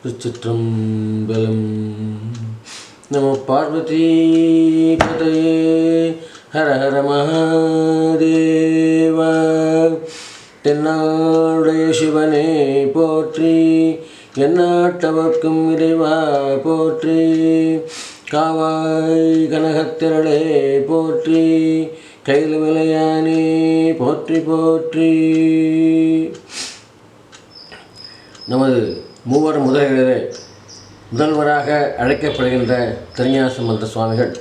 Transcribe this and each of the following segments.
திருச்சிற்றம்பலம். நம பார்வதி பதையே ஹர ஹர மகாதேவ. தென்னாடுடைய சிவனே போற்றி, எந்நாட்டவர்க்கும் இறைவா போற்றி. காவாய் கனகத்திரளே போற்றி, கையில் விளையானே போற்றி போற்றி. நமது மூவர் முதல்வரே முதல்வராக அழைக்கப்படுகின்ற திருஞான சம்பந்த சுவாமிகள்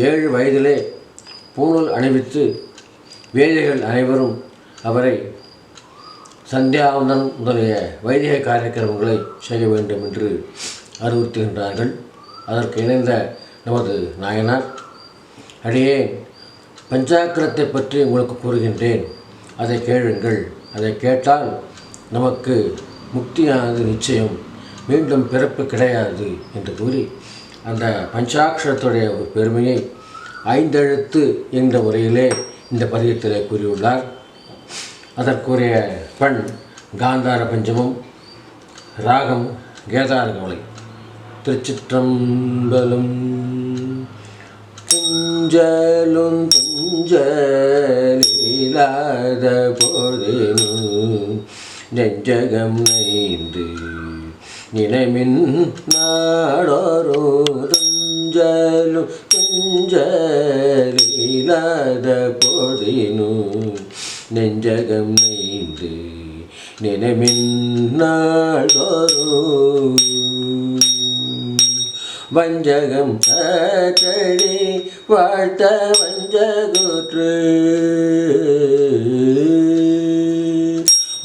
7 வயதிலே பூணூல் அணிவித்து வேதிகள் அனைவரும் அவரை சந்தியாவந்தன் முதலிய வைதிக காரியக்கிரமங்களை செய்ய வேண்டும் என்று அறிவுறுத்துகின்றார்கள். அதற்கு இணைந்த நமது நாயனார், அடியேன் பஞ்சாக்கிரத்தை பற்றி உங்களுக்கு கூறுகின்றேன், அதை கேளுங்கள். அதை கேட்டால் நமக்கு முக்தியானது நிச்சயம், மீண்டும் பிறப்பு கிடையாது என்று கூறி அந்த பஞ்சாட்சரத்துடைய ஒரு பெருமையை 5 எழுத்து என்ற முறையிலே இந்த பதியத்திலே கூறியுள்ளார். அதற்குரிய பண் காந்தார பஞ்சமம், ராகம் கேதார கவலை. திருச்சிற்றம்பலம். துஞ்சலும் துஞ்சலில்லாத போதேனும் நெஞ்சகம் நைந்து நினைமின் நாடோரோ. துஞ்சலும் துஞ்சலில்லாத போதேனும் நெஞ்சகம் நைந்து நினைமின் நாடோரோ. வஞ்சகம் தடி வாழ்த்த வஞ்சகுற்று,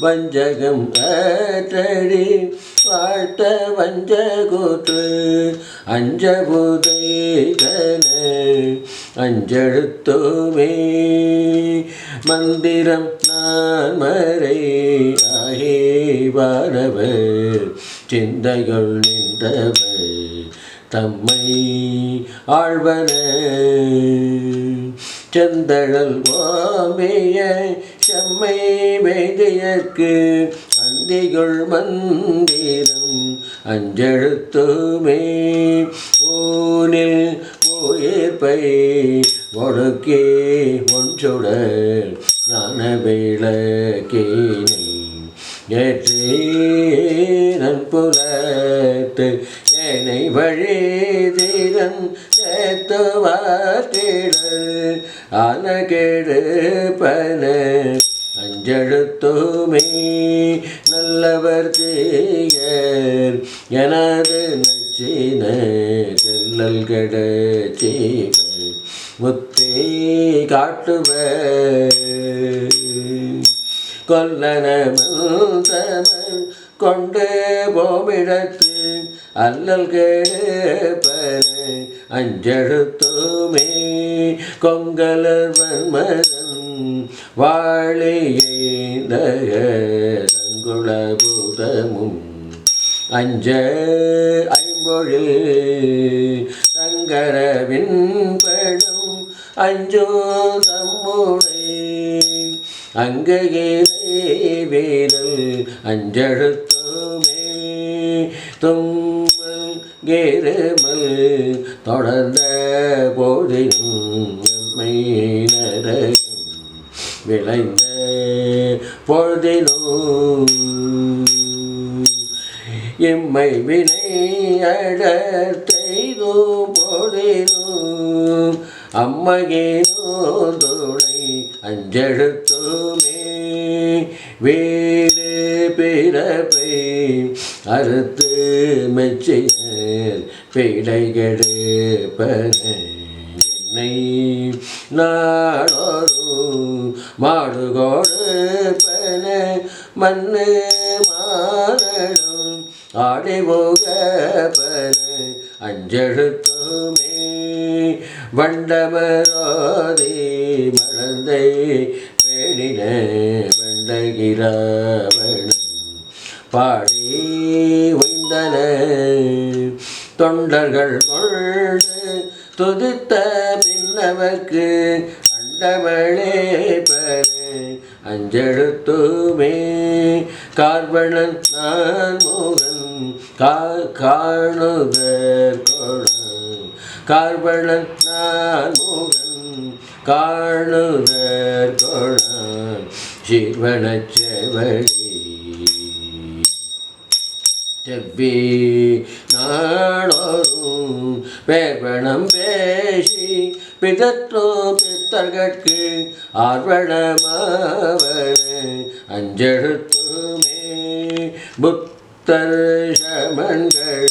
வஞ்சகம் தடி வாழ்த்த வஞ்சகுற்று. அஞ்சபுதைதன அஞ்செழுத்துமே மந்திரம் நான் மறை ஆகே வாரவர் சிந்தைகள் நின்றவர் தம்மை ஆழ்வன. செந்தழல் ஓம்பிய செம்மை வேதியற்கு அந்திகள் மந்திரம் அஞ்செழுத்துமே ஊனில் உயிர்ப்பை ஒடுக்கே ஒன்றுடர் ஞான விளக்கினை ஏற்றே நன்புலத்து ஏனை வழிதீரன் ஏத்துவாத்திடர் ஆன கெடுப்பன அஞ்செழுத்துமே. நல்லவர் தீயர் எனது நச்சின செல்லல் கெடச்சீவர் முத்தே காட்டுவர். கொல்லன மந்தமன் கொண்டு போமிடத்து அல்லல் கெடுப்பன அஞ்செழுத்துமே. கொங்கலர் வன்மதன் வாழியேந்த தங்குள பூதமும் அஞ்ச ஐம்பொழில் தங்கரவின் படும் அஞ்சோ தம்முடை அங்ககிலே வீரல் அஞ்செழுத்துமே. தும்மல் கேருமல் தொடர்ந்த போதினும் எம்மை நரகம் விளைந்த பொழுதினும் எம்மை வினை அடர்த்தெய்தும் போதினும் அம்மையேனோ துணை அஞ்செழுத்துமே. வீடு பிறப்பை அறுத்து மெச்சினர் பீடை கெடுப்பன என்னை நாடோரும் மாடு கொடுப்பன மண்ணு மானடும் ஆடி போகப்பன அஞ்செழுத்துமே. வண்டமரோதி மழந்தை பேடின வண்டகிராவணன் பாடி உய்ந்தன தொண்டர்கள் கொண்டு துதித்த பின்னவர்க்கு அண்டமளே பல அஞ்செழுத்துமே கார்வணன் நான் முகன் காணுதற் கொணான் கார்வணன் நான் முகன் காணுதற் கொணான் சீர்வனச் செவடி செவ்வி நாடோறும் பேர்வனம் பேசி பிதற்றோ பித்தர்கட்கு ஆர்வணமாவன அஞ்செழுத்துமே புத்தர் சமன்கள்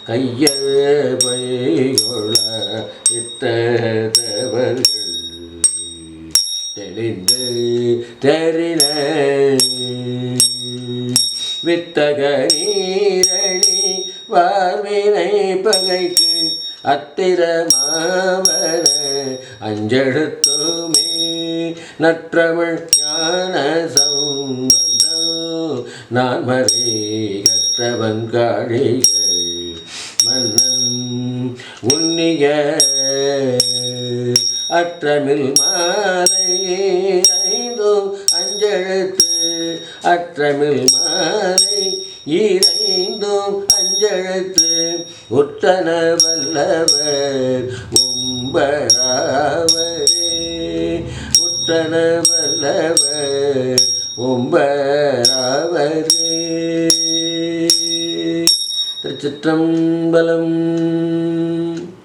கையல் பைகொள இத்தவர்கள் தெளிந்து தெரின வித்தக நீரணி வாழ்வினை பகைக்கு அத்திரமாவன அஞ்செழுத்துமே நற்றமிழ் ஞான சம்பந்தம் நான் மறை கற்றவன் காழிகள் மன்னன் உன்னிய அற்றமில் மாலை ஐந்தும் அஞ்செழுத்து அற்றமில் மாலை ஈரைந்தும் அஞ்செழுத்து உற்றன வல்லவர் உம்பராவரே உற்றன வல்லவர் உம்பராவரே. திருச்சிற்றம்பலம்.